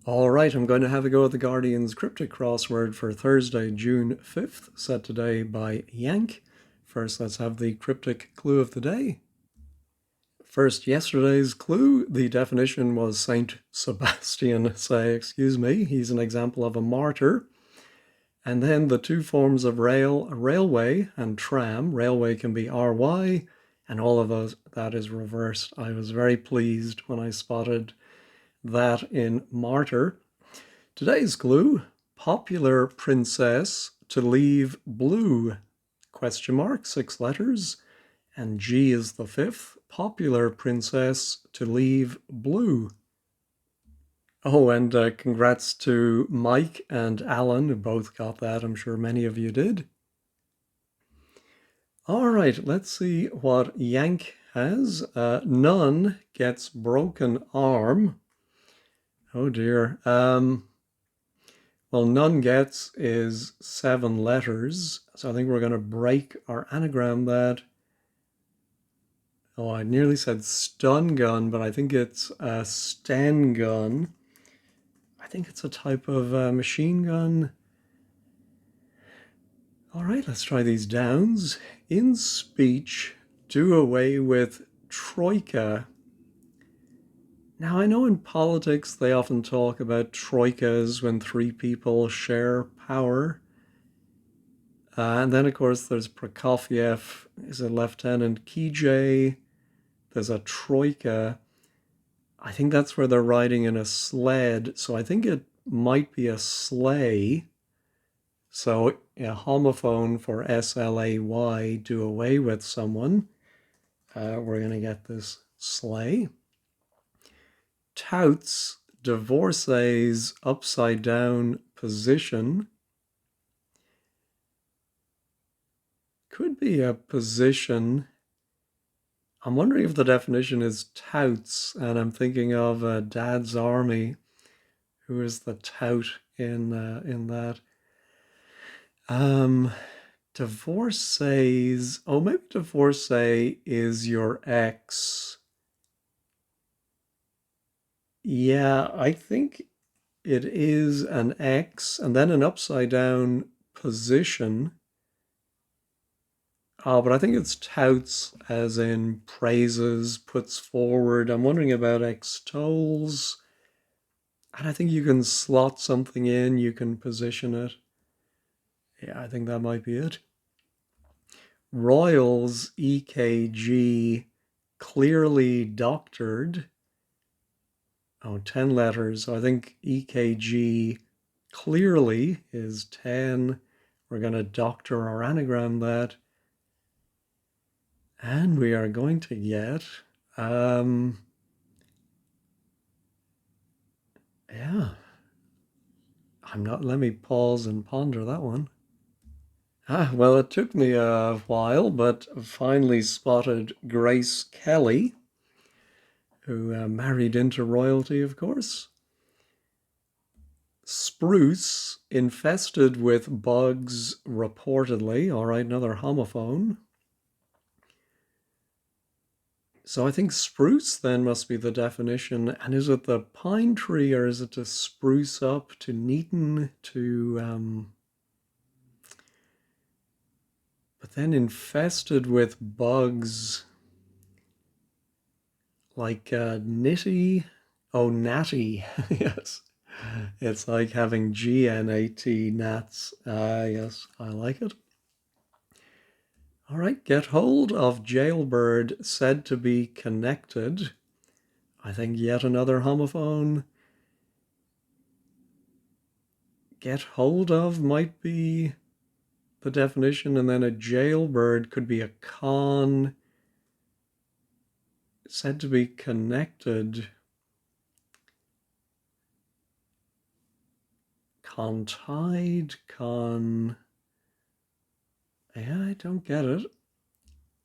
All right, I'm going to have a go at the Guardian's Cryptic Crossword for Thursday, June 5th, set today by Yank. First, let's have the cryptic clue of the day. First, yesterday's clue, the definition was Saint Sebastian say, excuse me, he's an example of a martyr. And then the two forms of railway and tram. Railway can be RY, and all of those, that is reversed. I was very pleased when I spotted that in martyr. Today's clue, popular princess to leave blue, question mark, 6 letters, and G is the fifth, popular princess to leave blue. Oh, and congrats to Mike and Alan, who both got that. I'm sure many of you did. All right, let's see what Yank has. None gets broken arm. Oh dear. Well, none gets is 7 letters. So I think we're going to break or anagram that. Oh, I nearly said stun gun, but I think it's a Sten gun. I think it's a type of machine gun. All right, let's try these downs. In speech, do away with troika. Now, I know in politics they often talk about troikas when three people share power. And then, of course, there's Prokofiev, is a Lieutenant Kijay. There's a troika. I think that's where they're riding in a sled. So I think it might be a sleigh. So a homophone for SLAY, do away with someone. We're going to get this sleigh. Touts, divorcees, upside down position. Could be a position. I'm wondering if the definition is touts, and I'm thinking of Dad's Army, who is the tout in that. Divorcees. Oh, maybe divorcee is your ex. Yeah, I think it is an X, and then an upside down position. Oh, but I think it's touts as in praises, puts forward. I'm wondering about extols. And I think you can slot something in, you can position it. Yeah, I think that might be it. Royals, EKG, clearly doctored. Oh, 10 letters. So I think EKG clearly is 10. We're going to doctor or anagram that. And we are going to get, yeah, let me pause and ponder that one. Well, it took me a while, but finally spotted Grace Kelly, who married into royalty, of course. Spruce, infested with bugs, reportedly. All right, another homophone. So I think spruce then must be the definition. And is it the pine tree or is it to spruce up, to neaten, to... But then infested with bugs like nitty. Oh, natty. Yes. It's like having GNAT, gnats. Yes, I like it. All right, get hold of jailbird said to be connected. I think yet another homophone. Get hold of might be the definition, and then a jailbird could be a con said to be connected. Contied, yeah, I don't get it.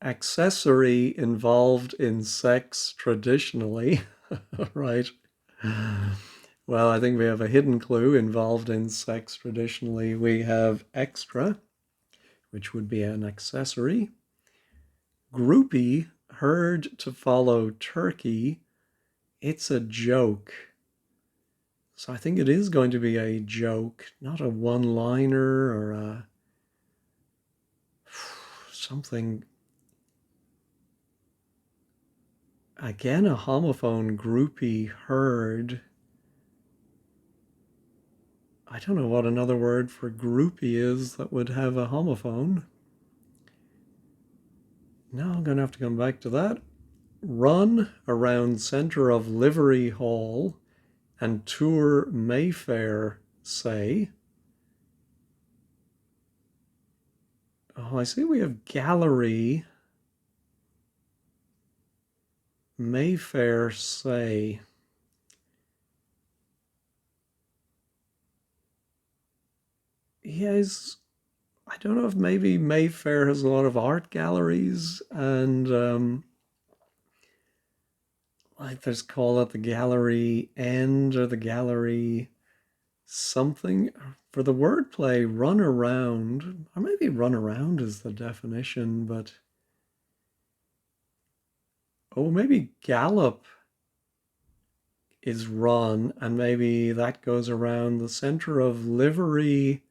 Accessory involved in sex traditionally, right? Well, I think we have a hidden clue involved in sex traditionally. We have extra, which would be an accessory. Groupie, heard to follow turkey. It's a joke. So I think it is going to be a joke, not a one-liner or a something. Again, a homophone, groupie, herd. I don't know what another word for groupie is that would have a homophone. Now I'm going to have to come back to that. Run around center of Livery Hall and tour Mayfair, say. Oh, I see we have gallery. Mayfair, say. Yes, I don't know if maybe Mayfair has a lot of art galleries and like there's call it the gallery end or the gallery something for the wordplay run around or maybe run around is the definition but oh maybe gallop is run and maybe that goes around the center of livery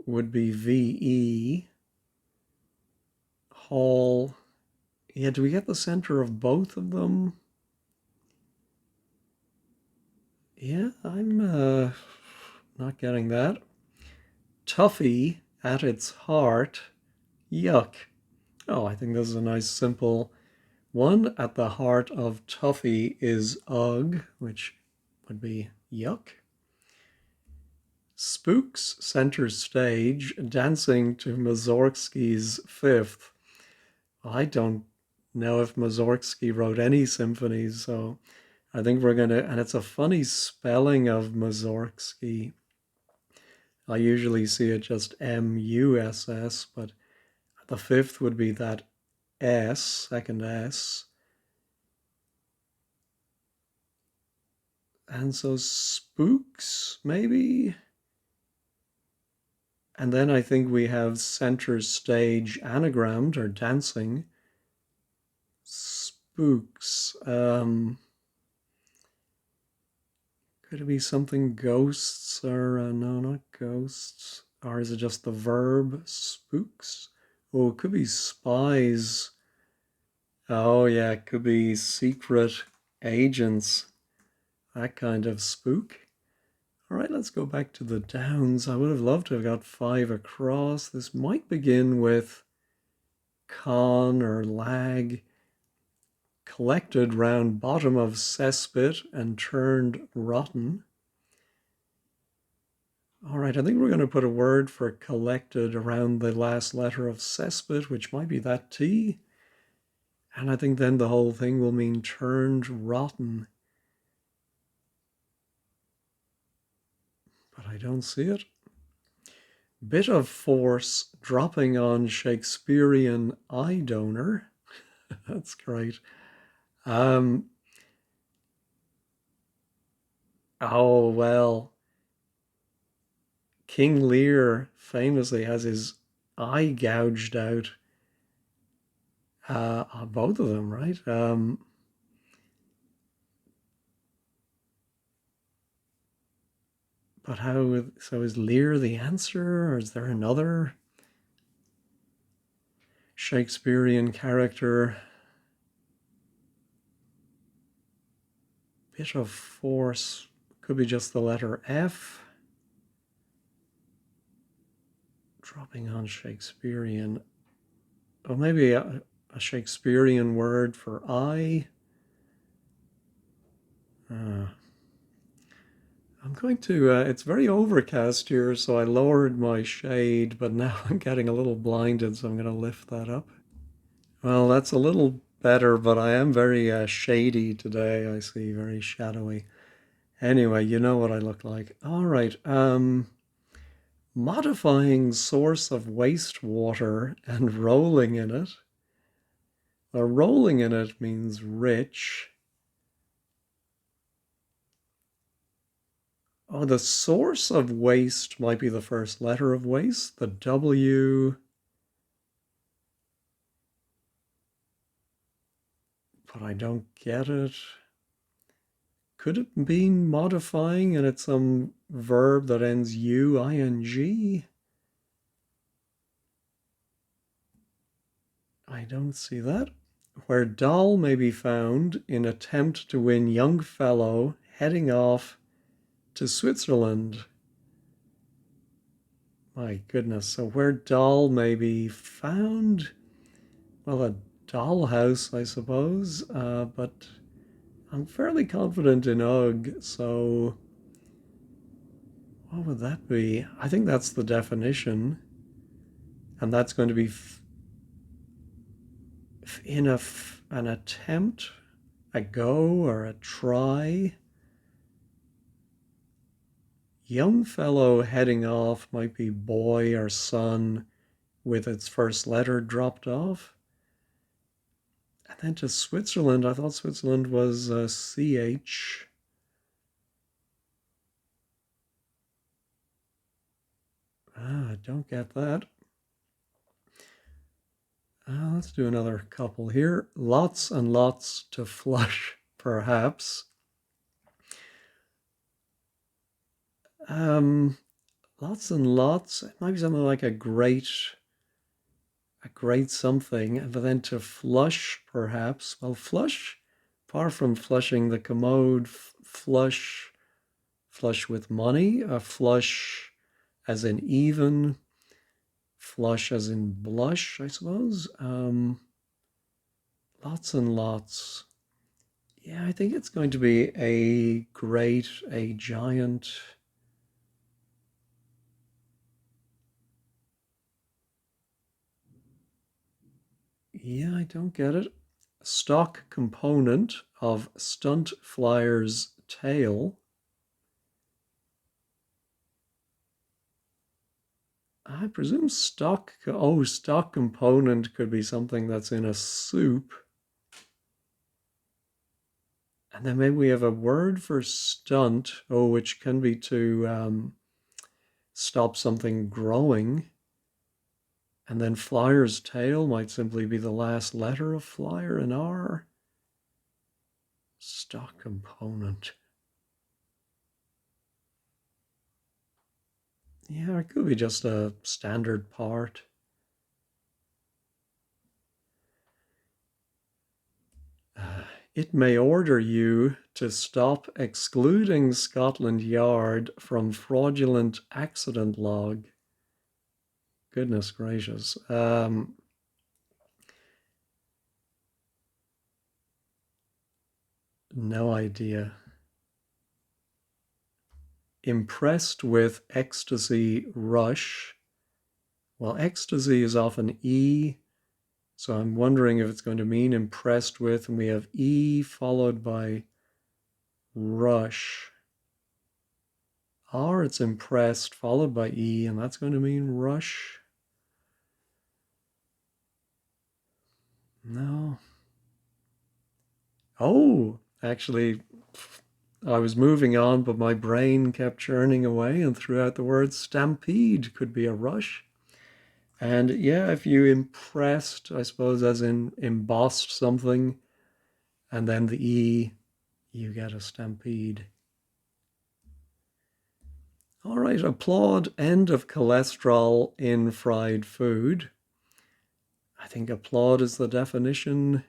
would be VE hall. Yeah, do we get the center of both of them? Yeah, I'm not getting that. Tuffy at its heart, yuck. Oh, I think this is a nice simple one. At the heart of Tuffy is ugh, which would be yuck. Spooks center stage, dancing to Mussorgsky's Fifth. I don't know if Mussorgsky wrote any symphonies, so I think we're gonna, and it's a funny spelling of Mussorgsky. I usually see it just Muss, but the fifth would be that S, second S. And so spooks, maybe? And then I think we have center stage anagrammed or dancing. Spooks. Could it be something ghosts or no, not ghosts? Or is it just the verb spooks? Oh, it could be spies. Oh yeah, it could be secret agents. That kind of spook. All right, let's go back to the downs. I would have loved to have got 5 across. This might begin with con or lag. Collected round bottom of cesspit and turned rotten. All right, I think we're going to put a word for collected around the last letter of cesspit, which might be that T. And I think then the whole thing will mean turned rotten. But I don't see it. Bit of force dropping on Shakespearean eye donor. That's great. Oh, well, King Lear famously has his eye gouged out. Both of them, right? But how, so is Lear the answer, or is there another Shakespearean character? Bit of force, could be just the letter F. Dropping on Shakespearean. Oh, maybe a Shakespearean word for eye. Uh, I'm going to, it's very overcast here, so I lowered my shade, but now I'm getting a little blinded, so I'm going to lift that up. Well, that's a little better, but I am very shady today. I see, very shadowy. Anyway, you know what I look like. All right. Modifying source of wastewater and rolling in it. Rolling in it means rich. Oh, the source of waste might be the first letter of waste. The W. But I don't get it. Could it be modifying and it's some verb that ends ing? I don't see that. Where doll may be found in attempt to win young fellow heading off to Switzerland. My goodness. So where doll may be found? Well, a dollhouse, I suppose. But I'm fairly confident in UG. So what would that be? I think that's the definition. And that's going to be in an attempt, a go or a try. Young fellow heading off might be boy or son with its first letter dropped off. And then to Switzerland, I thought Switzerland was CH. I don't get that. Let's do another couple here. Lots and lots to flush, perhaps. Lots and lots. It might be something like a great something, but then to flush, perhaps. Well, flush, far from flushing the commode, flush with money, a flush as in even, flush as in blush, I suppose. Lots and lots. Yeah, I think it's going to be a great, a giant. Yeah, I don't get it. Stock component of stunt flyer's tail. I presume stock component could be something that's in a soup. And then maybe we have a word for stunt, which can be to stop something growing. And then flyer's tail might simply be the last letter of flyer, an R. Stock component. Yeah, it could be just a standard part. It may order you to stop excluding Scotland Yard from fraudulent accident log. Goodness gracious. No idea. Impressed with ecstasy rush. Well, ecstasy is often E, so I'm wondering if it's going to mean impressed with, and we have E followed by rush. Or it's impressed followed by E, and that's going to mean rush. No. Oh, actually, I was moving on, but my brain kept churning away and threw out the word stampede. Could be a rush. And yeah, if you impressed, I suppose, as in embossed something, and then the E, you get a stampede. All right, applaud end of cholesterol in fried food. I think applaud is the definition.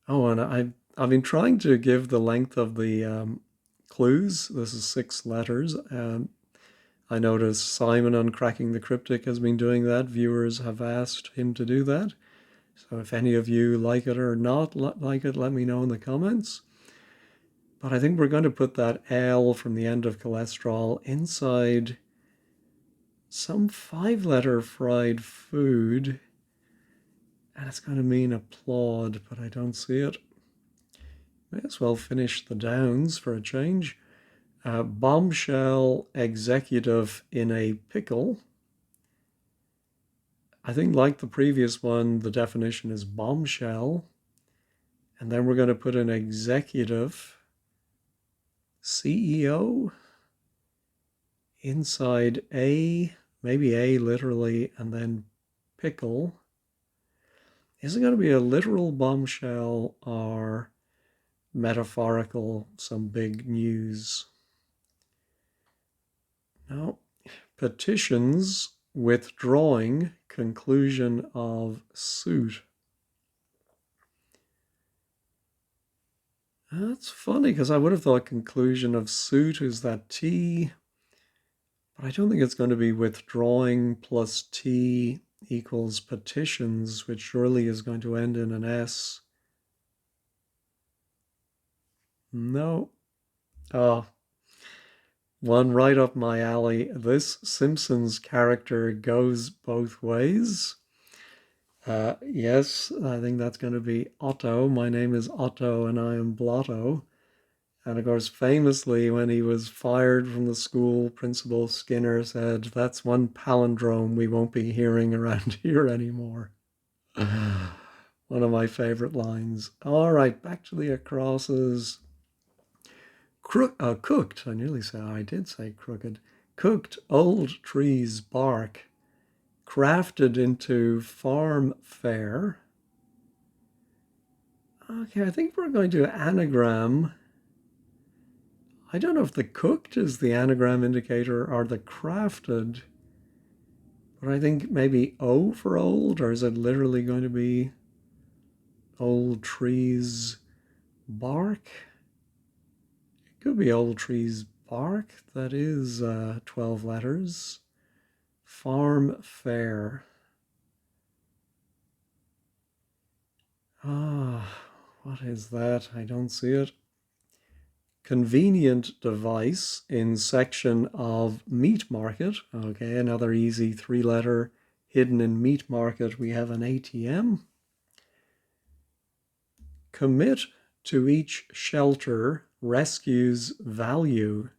Oh, and I've been trying to give the length of the clues. This is 6 letters. I noticed Simon on Cracking the Cryptic has been doing that. Viewers have asked him to do that. So if any of you like it or not like it, let me know in the comments. But I think we're going to put that L from the end of cholesterol inside some 5-letter fried food. And it's going to mean applaud, but I don't see it. May as well finish the downs for a change. Bombshell executive in a pickle. I think like the previous one, the definition is bombshell. And then we're going to put an executive, CEO, inside A, maybe A literally, and then pickle. Is it going to be a literal bombshell or metaphorical, some big news. No. Petitions withdrawing conclusion of suit. That's funny because I would have thought conclusion of suit is that T, but I don't think it's going to be withdrawing plus T equals petitions, which surely is going to end in an S. No. Oh, one right up my alley. This Simpsons character goes both ways. Yes, I think that's going to be Otto. My name is Otto and I am Blotto. And of course, famously, when he was fired from the school, Principal Skinner said, "That's one palindrome we won't be hearing around here anymore." One of my favorite lines. All right, back to the acrosses. Cooked, I did say crooked. Cooked old trees bark, crafted into farm fare. Okay, I think we're going to anagram. I don't know if the cooked is the anagram indicator or the crafted, but I think maybe O for old, or is it literally going to be old trees bark? It could be old trees bark. That is 12 letters. Farm fare. What is that? I don't see it. Convenient device in section of meat market. Okay, another easy 3-letter. Hidden in meat market, we have an ATM. Commit to each shelter rescues value.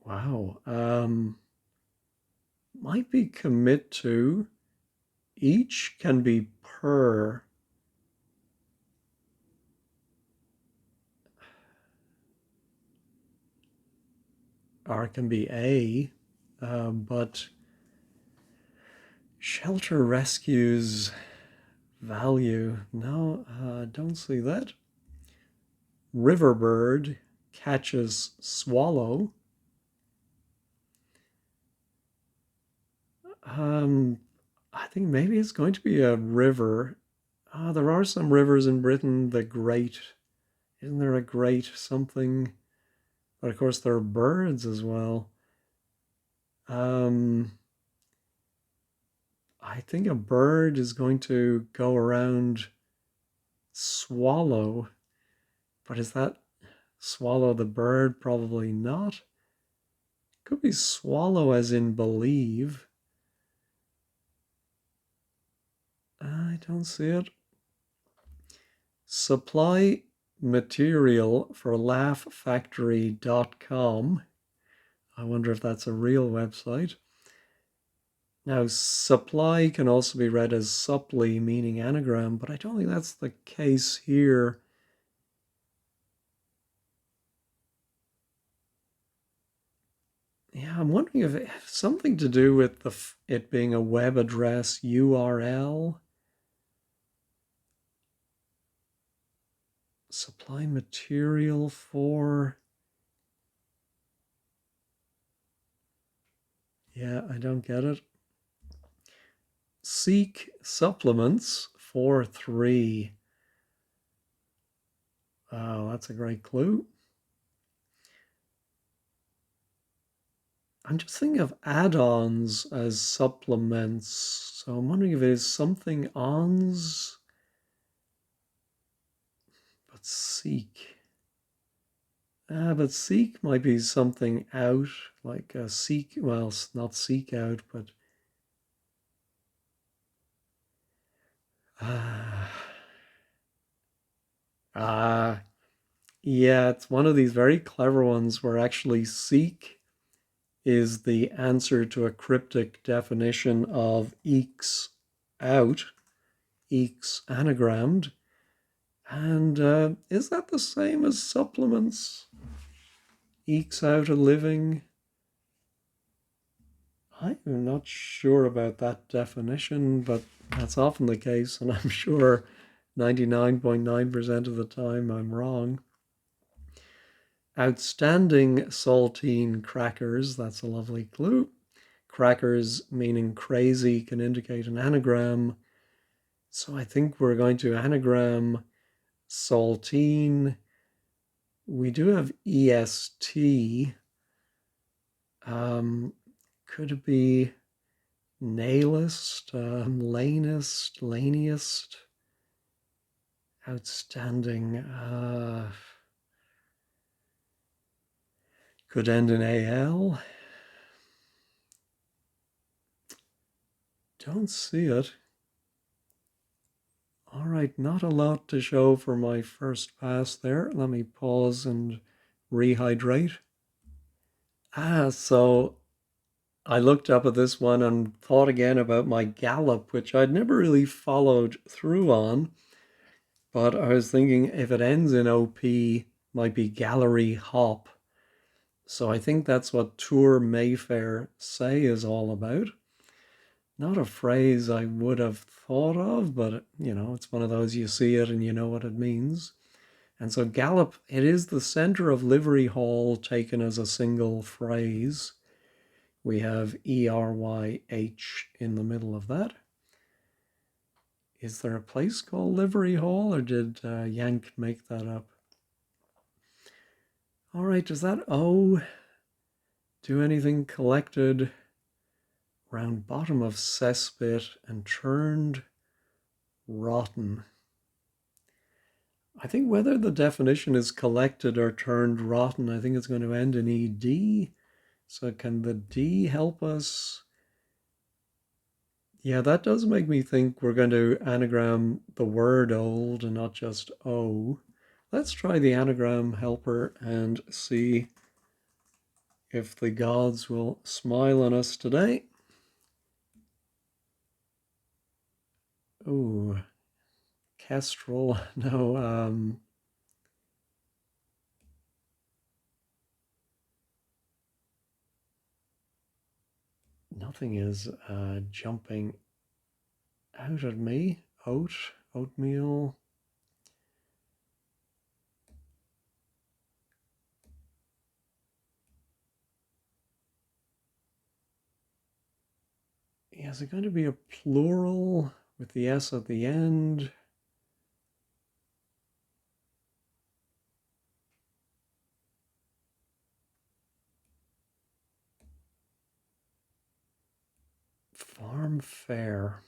Wow. Might be commit to. Each can be per. Or it can be a. But shelter rescues value. No, don't see that. Riverbird catches swallow. I think maybe it's going to be a river. There are some rivers in Britain. The Great, isn't there a great something? But of course there are birds as well. I think a bird is going to go around swallow, but is that swallow the bird? Probably not. Could be swallow as in believe. I don't see it. Supply material for laughfactory.com. I wonder if that's a real website. Now, supply can also be read as supply, meaning anagram, but I don't think that's the case here. Yeah, I'm wondering if it has something to do with it being a web address URL. Supply material for. Yeah, I don't get it. Seek supplements for 3. Oh, that's a great clue. I'm just thinking of add-ons as supplements, so I'm wondering if it is something ons, but seek. But seek might be something out, like a seek, well, not seek out, but yeah, it's one of these very clever ones where actually seek is the answer to a cryptic definition of ekes out, ekes anagrammed. And is that the same as supplements? Ekes out a living? I'm not sure about that definition, but that's often the case, and I'm sure 99.9% of the time I'm wrong. Outstanding saltine crackers, that's a lovely clue. Crackers meaning crazy can indicate an anagram. So I think we're going to anagram saltine. We do have EST. Could it be nailist, lanist, laniest? Outstanding. Could end in AL. Don't see it. All right, not a lot to show for my first pass there. Let me pause and rehydrate. So I looked up at this one and thought again about my gallop, which I'd never really followed through on. But I was thinking if it ends in OP, might be gallery hop. So I think that's what Tour Mayfair say is all about. Not a phrase I would have thought of, but it's one of those you see it and you know what it means. And so gallop, it is the center of Livery Hall taken as a single phrase. We have ERYH in the middle of that. Is there a place called Livery Hall, or did Yank make that up? All right, does that O do anything? Collected round bottom of cesspit and turned rotten. I think whether the definition is collected or turned rotten, I think it's going to end in ED. So can the D help us? Yeah, that does make me think we're going to anagram the word old and not just O. Let's try the anagram helper and see if the gods will smile on us today. Oh, kestrel. No, nothing is jumping out at me. Oatmeal. Yeah, is it going to be a plural with the S at the end? Farm fair.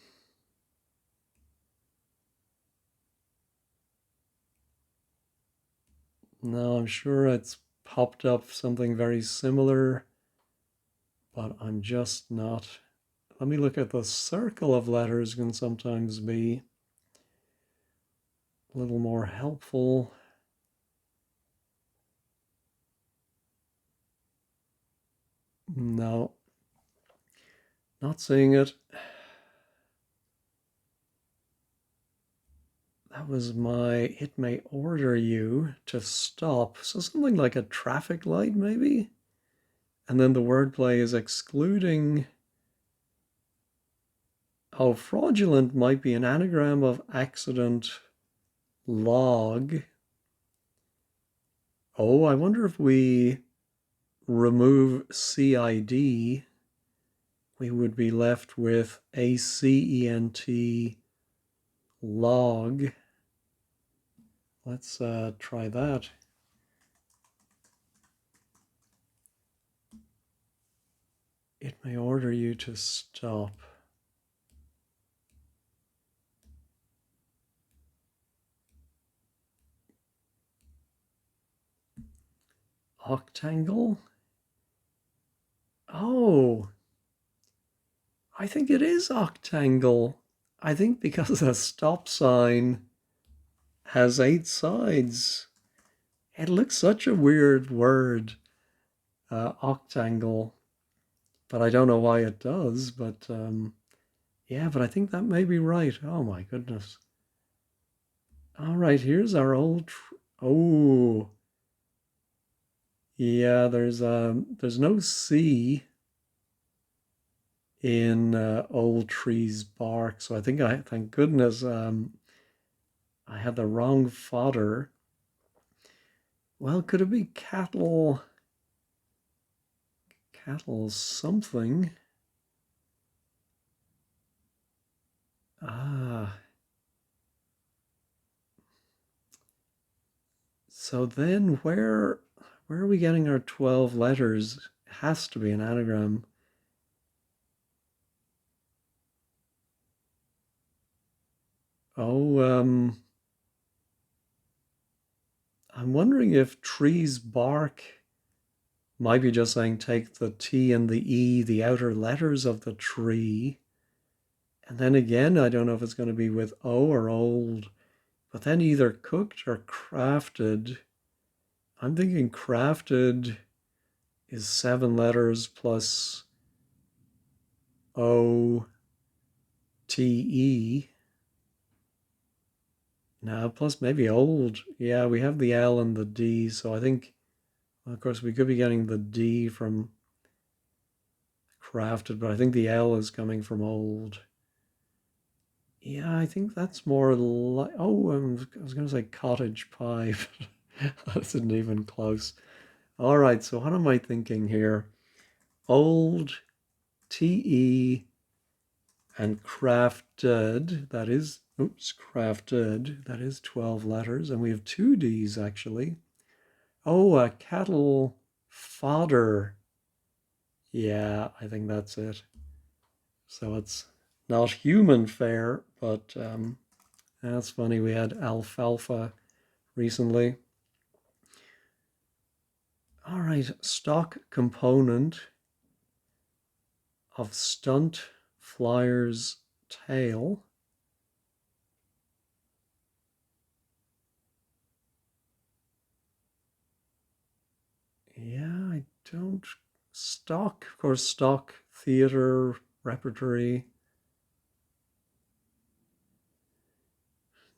No, I'm sure it's popped up something very similar, but I'm just not. Let me look at the circle of letters, can sometimes be a little more helpful. No, not seeing it. That was my, it may order you to stop. So something like a traffic light, maybe? And then the wordplay is excluding. Oh, fraudulent might be an anagram of accident log. Oh, I wonder if we remove CID, we would be left with ACENT log. Let's try that. It may order you to stop. Octangle? Oh, I think it is octangle. I think because the stop sign has 8 sides. It looks such a weird word, octangle, but I don't know why it does. But yeah, but I think that may be right. Oh my goodness. All right, here's our old. Oh, yeah. There's no C. in old trees bark. So I think thank goodness, I had the wrong fodder. Well, could it be cattle? Cattle something. Ah, so then where are we getting our 12 letters? It has to be an anagram. Oh, I'm wondering if trees bark might be just saying take the T and the E, the outer letters of the tree. And then again, I don't know if it's going to be with O or old, but then either cooked or crafted. I'm thinking crafted is 7 letters plus O T E. Now, plus maybe old. Yeah, we have the L and the D, so I think, well, of course, we could be getting the D from crafted, but I think the L is coming from old. Yeah, I think that's more like, oh, I was going to say cottage pie, but that isn't even close. All right, so what am I thinking here? Old, TE, and crafted, that is, oops, crafted, that is 12 letters, and we have 2 Ds actually. Oh, cattle fodder. Yeah, I think that's it. So it's not human fare, but that's funny. We had alfalfa recently. All right, stock component of stunt flyer's tail. Yeah, I don't. Stock, of course, stock theater repertory.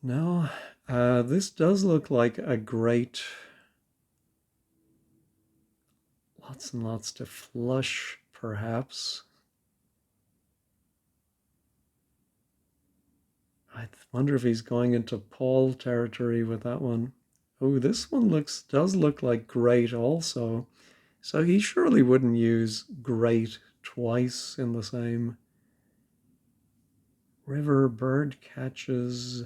No, this does look like a great. Lots and lots to flush, perhaps. I wonder if he's going into Paul territory with that one. Oh, this one does look like great also. So he surely wouldn't use great twice in the same. River bird catches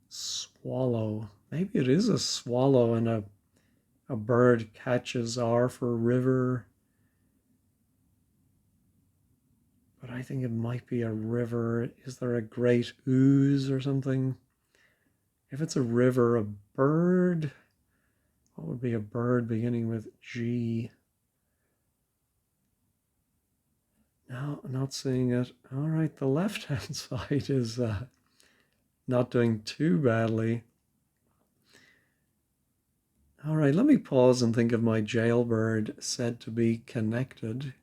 swallow. Maybe it is a swallow and a bird catches R for river. But I think it might be a river. Is there a great ooze or something? If it's a river, a bird, what would be a bird beginning with G? No, not seeing it. All right, the left hand side is not doing too badly. All right, let me pause and think of my jailbird said to be connected.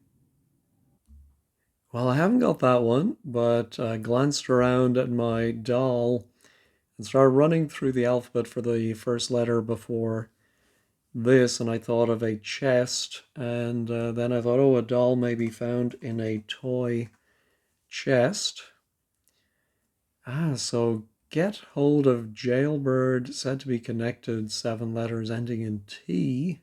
Well, I haven't got that one, but I glanced around at my doll and started running through the alphabet for the first letter before this, and I thought of a chest, and then I thought, oh, a doll may be found in a toy chest. So get hold of jailbird, said to be connected, 7 letters ending in T.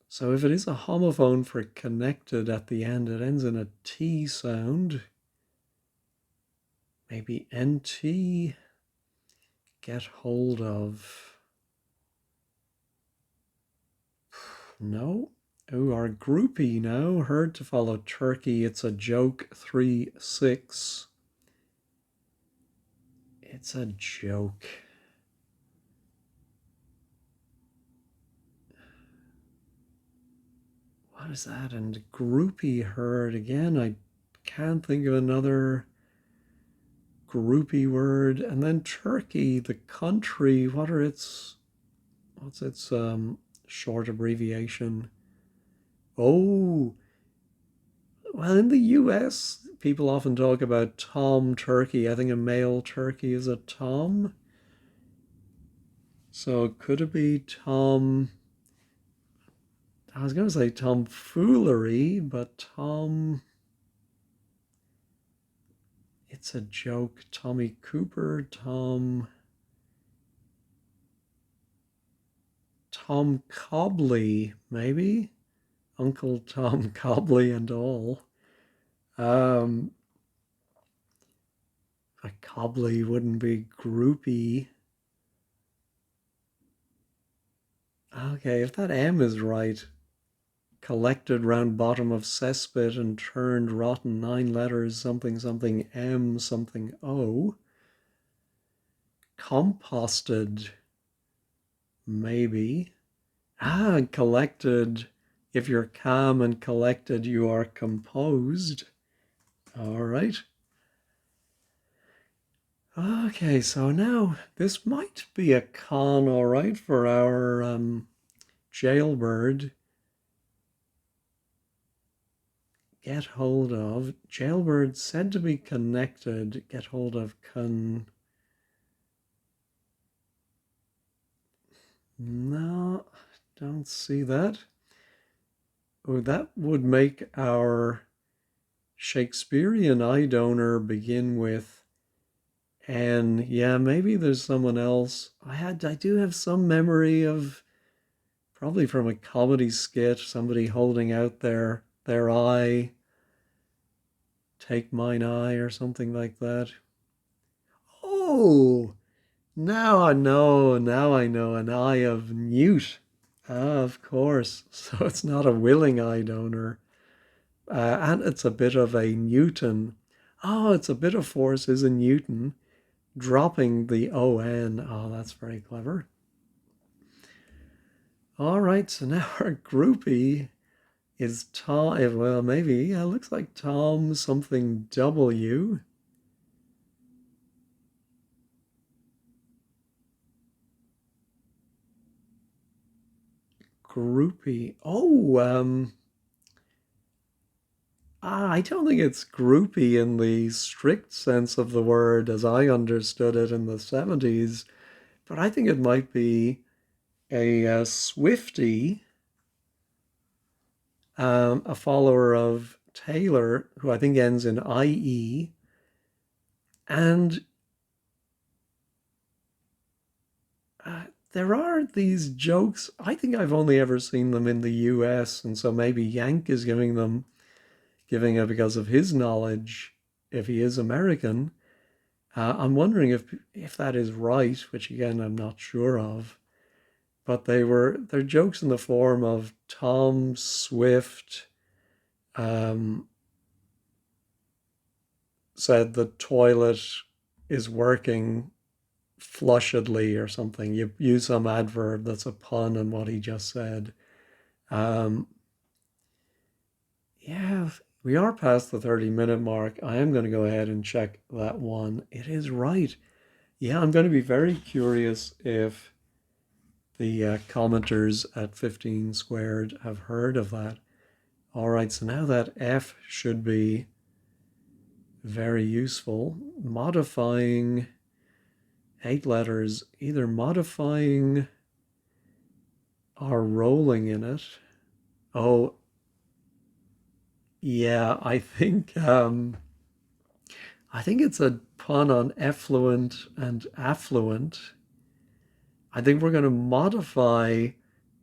So if it is a homophone for connected at the end, it ends in a T sound. Maybe NT, get hold of. No. Oh, our groupie now, heard to follow turkey. It's a joke, 3-6. It's a joke. What is that? And groupie herd again. I can't think of another groupie word. And then Turkey, the country. What's its short abbreviation? Oh, well, in the U.S., people often talk about Tom Turkey. I think a male turkey is a Tom. So could it be Tom? I was going to say tomfoolery, but it's a joke. Tommy Cooper, Tom Cobley, maybe? Uncle Tom Cobley and all. Um, a Cobley wouldn't be groupie. Okay, if that M is right, collected round bottom of cesspit and turned rotten 9 letters, something something M something O. Composted, maybe. Collected. If you're calm and collected, you are composed. All right. Okay, so now this might be a con, all right, for our jailbird. Get hold of. Jailbird said to be connected. Get hold of No, don't see that. Oh, that would make our Shakespearean eye donor begin with N. Yeah, maybe there's someone else. I do have some memory of probably from a comedy skit, somebody holding out their eye, take mine eye or something like that. Oh, now I know, an eye of newt. Ah, of course. So it's not a willing eye donor. And it's a bit of a Newton. Oh, it's a bit of force is a Newton, dropping the ON. Oh, that's very clever. All right, so now our groupie is Tom. Well, maybe. Yeah, looks like Tom something W. Groupie. Oh, I don't think it's groupie in the strict sense of the word as I understood it in the 70s, but I think it might be a Swiftie, a follower of Taylor, who I think ends in IE. And there are these jokes. I think I've only ever seen them in the US, and so maybe Yank is giving it because of his knowledge, if he is American. I'm wondering if that is right, which again I'm not sure of. But they're jokes in the form of Tom Swift said the toilet is working flushedly or something. You use some adverb that's a pun on what he just said. Um, yeah, we are past the 30-minute mark. I am going to go ahead and check that one. It is right. Yeah, I'm going to be very curious if the commenters at 15 squared have heard of that. All right, so now that F should be very useful. Modifying 8 letters, either modifying or rolling in it. Oh, yeah, I think it's a pun on effluent and affluent. I think we're going to modify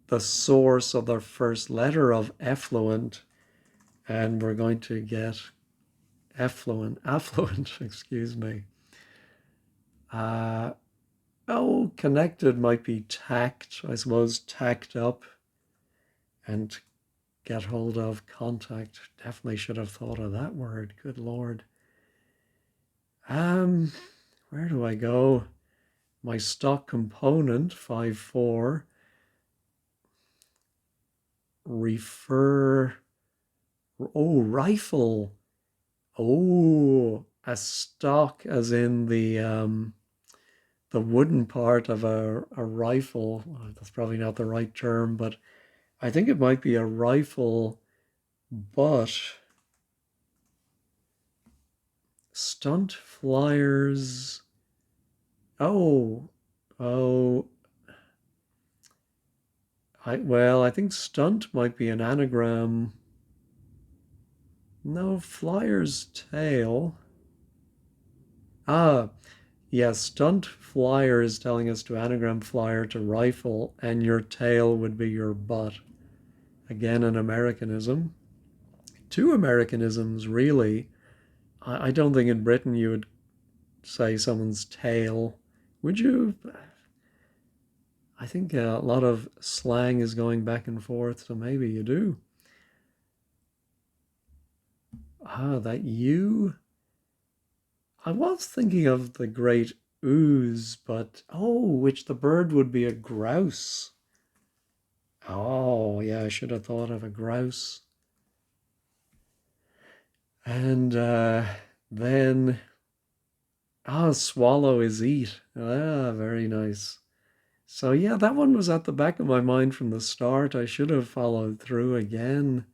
the source of the first letter of effluent, and we're going to get affluent, excuse me. Connected might be tacked, I suppose, tacked up, and get hold of contact. Definitely should have thought of that word. Good Lord. Where do I go? My stock component, 5-4. Refer. Oh, rifle. Oh, a stock as in the wooden part of a rifle. That's probably not the right term, but I think it might be a rifle, but stunt flyers. Oh, oh, Well, I think stunt might be an anagram. No, flyer's tail. Ah, yes, stunt flyer is telling us to anagram flyer to rifle, and your tail would be your butt. Again, an Americanism. Two Americanisms, really. I don't think in Britain you would say someone's tail. Would you? I think a lot of slang is going back and forth, so maybe you do. Ah, that you. I was thinking of the great ooze, but which the bird would be a grouse. Oh, yeah, I should have thought of a grouse. And then, swallow is eat. Ah, very nice. So yeah, that one was at the back of my mind from the start. I should have followed through again.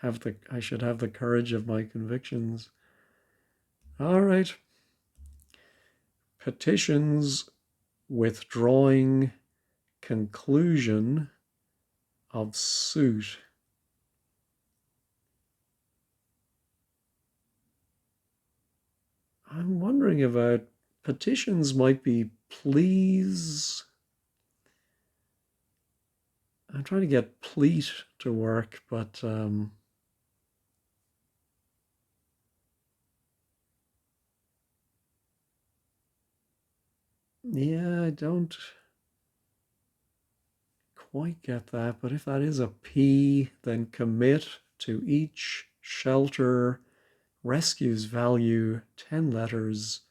I should have the courage of my convictions. All right. Petitions withdrawing conclusion of suit. I'm wondering about petitions might be please. I'm trying to get pleat to work, but yeah, I don't quite get that. But if that is a P, then commit to each shelter rescues value 10 letters.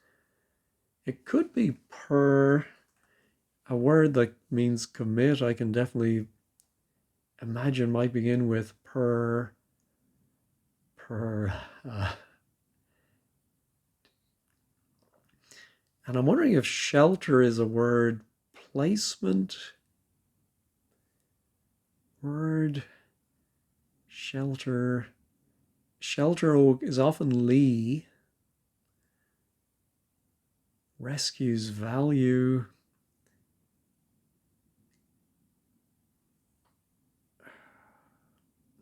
It could be per, a word that means commit. I can definitely imagine might begin with per. Uh, and I'm wondering if shelter is a word placement. Word shelter. Shelter is often Lee. Rescues value.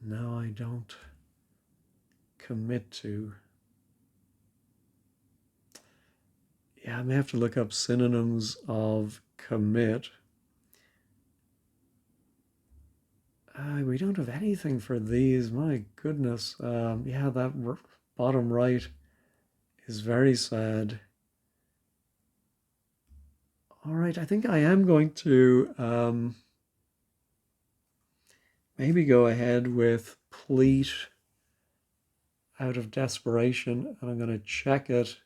No, I don't. Commit to. Yeah, I may have to look up synonyms of commit. We don't have anything for these. My goodness. Yeah, that bottom right is very sad. All right, I think I am going to maybe go ahead with pleat out of desperation, and I'm going to check it.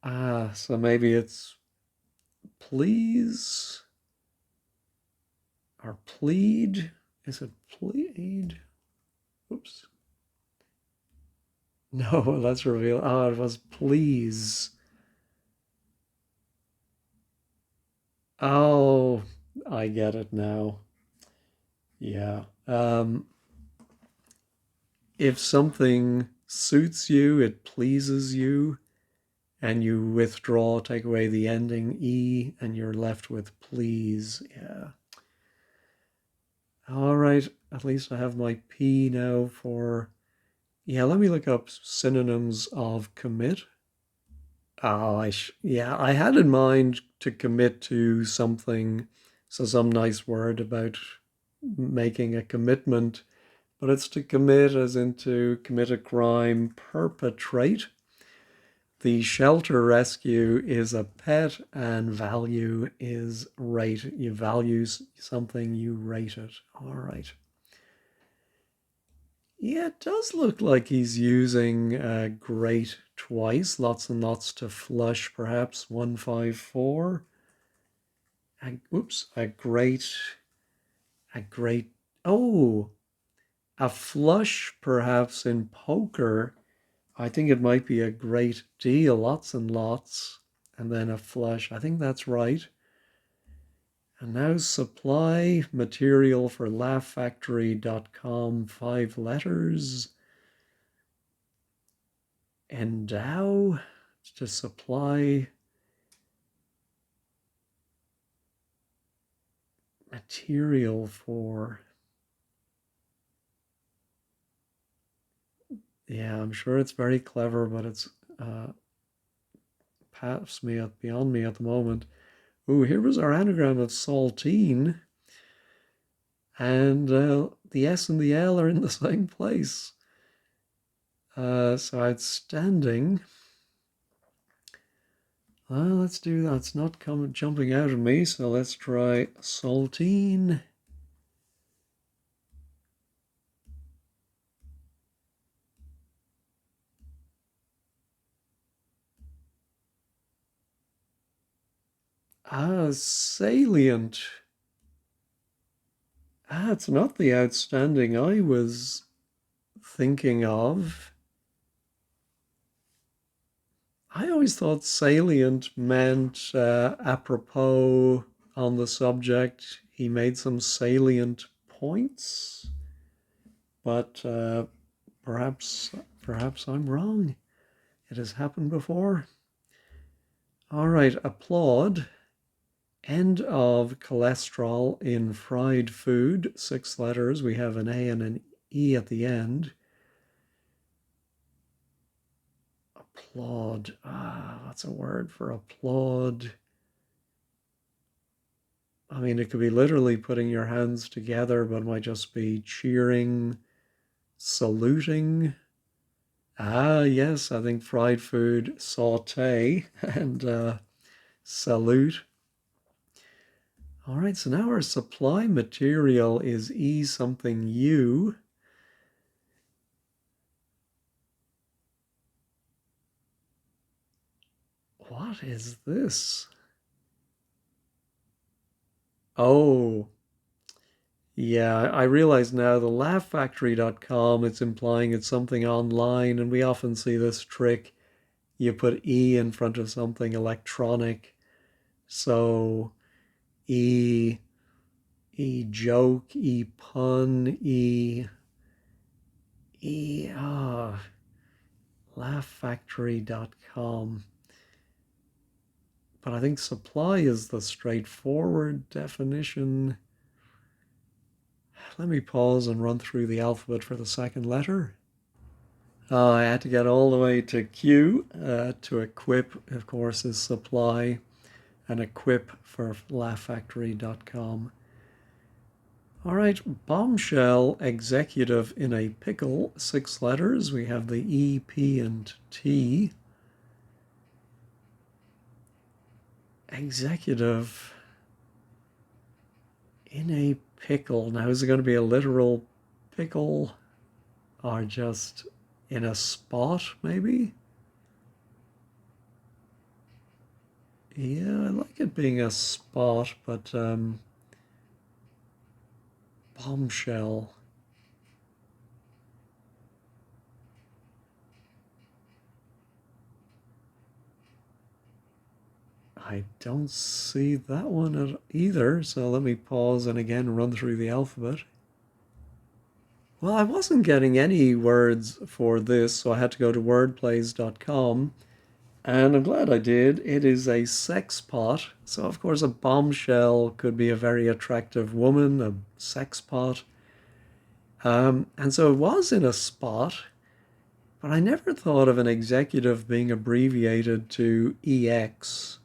So maybe it's please or plead. Is it plead? Oops. No, let's reveal. Oh, it was please. Oh, I get it now. Yeah. If something suits you, it pleases you, and you withdraw, take away the ending E, and you're left with please. Yeah. All right. At least I have my P now for. Yeah, let me look up synonyms of commit. Yeah, I had in mind to commit to something, so some nice word about making a commitment, but it's to commit as in to commit a crime, perpetrate. The shelter rescue is a pet, and value is rate. You value something, you rate it. All right. Yeah, it does look like he's using great twice. Lots and lots to flush, perhaps. 154. Oops, a great. Oh, a flush, perhaps in poker. I think it might be a great deal. Lots and lots. And then a flush. I think that's right. And now supply material for laughfactory.com, 5 letters. Endow to supply. Material for. Yeah, I'm sure it's very clever, but it's past me, beyond me at the moment. Ooh, here was our anagram of saltine, and the S and the L are in the same place. So outstanding. Let's do that. It's not jumping out of me, so let's try saltine. Salient. It's not the outstanding I was thinking of. I always thought salient meant apropos on the subject. He made some salient points, but perhaps I'm wrong. It has happened before. All right, applaud. End of cholesterol in fried food. 6 letters. We have an A and an E at the end. Applaud. What's a word for applaud? I mean, it could be literally putting your hands together, but it might just be cheering, saluting. Yes, I think fried food, saute, and salute. All right, so now our supply material is E something U. What is this? Oh, yeah, I realize now the laughfactory.com, it's implying it's something online, and we often see this trick. You put E in front of something electronic. So E joke, E pun, E laughfactory.com. But I think supply is the straightforward definition. Let me pause and run through the alphabet for the second letter. I had to get all the way to Q. To equip, of course, is supply, and equip for laughfactory.com. All right, bombshell, executive in a pickle, 6 letters. We have the E, P, and T. Executive in a pickle. Now, is it going to be a literal pickle or just in a spot, maybe? Yeah, I like it being a spot, but bombshell. I don't see that one either, so let me pause and again run through the alphabet. Well, I wasn't getting any words for this, so I had to go to wordplays.com, and I'm glad I did. It is a sex pot, so of course a bombshell could be a very attractive woman, a sex pot. And so it was in a spot, but I never thought of an executive being abbreviated to EX.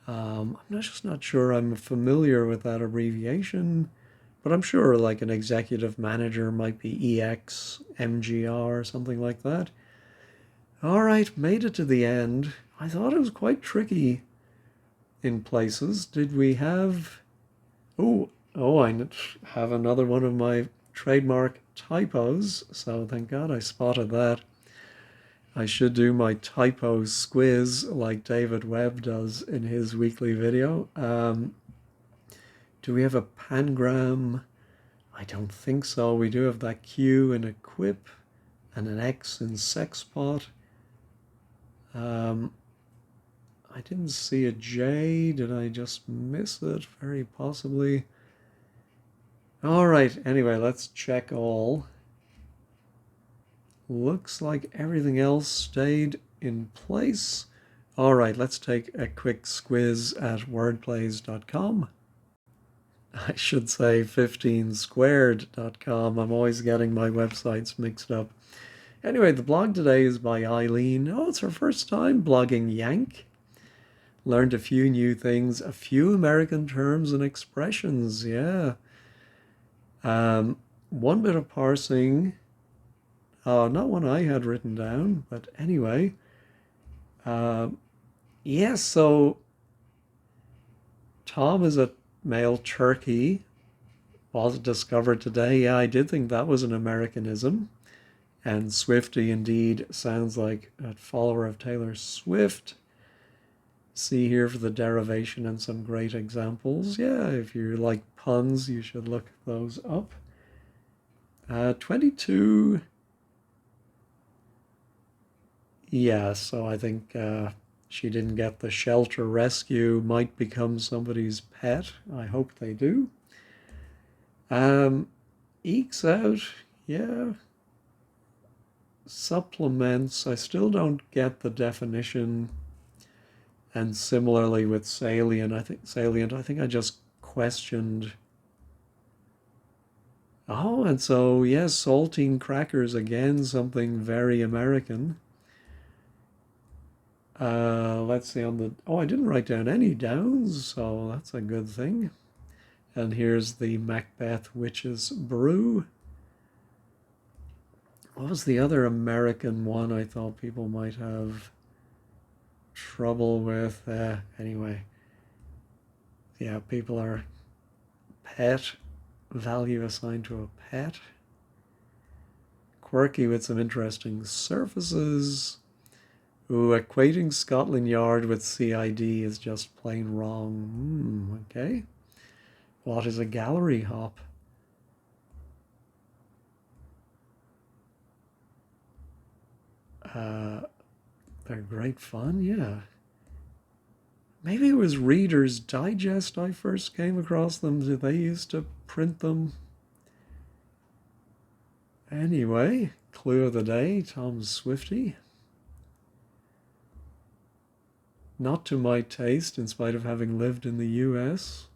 I'm just not sure I'm familiar with that abbreviation, but I'm sure like an executive manager might be EX, MGR, something like that. All right, made it to the end. I thought it was quite tricky in places. Did we have... Oh, I have another one of my trademark typos, so thank God I spotted that. I should do my typo squiz like David Webb does in his weekly video. Do we have a pangram? I don't think so. We do have that Q in equip and an X in sexpot. I didn't see a J. Did I just miss it? Very possibly. All right. Anyway, let's check all. Looks like everything else stayed in place. All right, let's take a quick squiz at wordplays.com. I should say 15squared.com. I'm always getting my websites mixed up. Anyway, the blog today is by Eileen. Oh, it's her first time blogging Yank. Learned a few new things, a few American terms and expressions. Yeah. One bit of parsing. Not one I had written down, but anyway. Yes, so Tom is a male turkey. Was discovered today. Yeah, I did think that was an Americanism. And Swifty indeed sounds like a follower of Taylor Swift. See here for the derivation and some great examples. Yeah, if you like puns, you should look those up. 22. Yeah, so I think she didn't get the shelter rescue, might become somebody's pet. I hope they do. Ekes out, yeah. Supplements, I still don't get the definition. And similarly with salient, I think I just questioned. Oh, and so yes, saltine crackers again, something very American. Let's see on the. Oh, I didn't write down any downs, so that's a good thing. And here's the Macbeth Witch's Brew. What was the other American one I thought people might have trouble with? Anyway, yeah, people are pet, value assigned to a pet. Quirky with some interesting surfaces. Ooh, equating Scotland Yard with CID is just plain wrong. Okay. What is a gallery hop? They're great fun, yeah. Maybe it was Reader's Digest I first came across them. Did they used to print them? Anyway, clue of the day, Tom Swifty. Not to my taste, in spite of having lived in the US.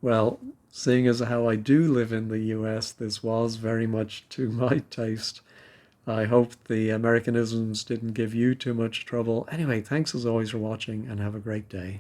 Well, seeing as how I do live in the US, this was very much to my taste. I hope the Americanisms didn't give you too much trouble. Anyway, thanks as always for watching and have a great day.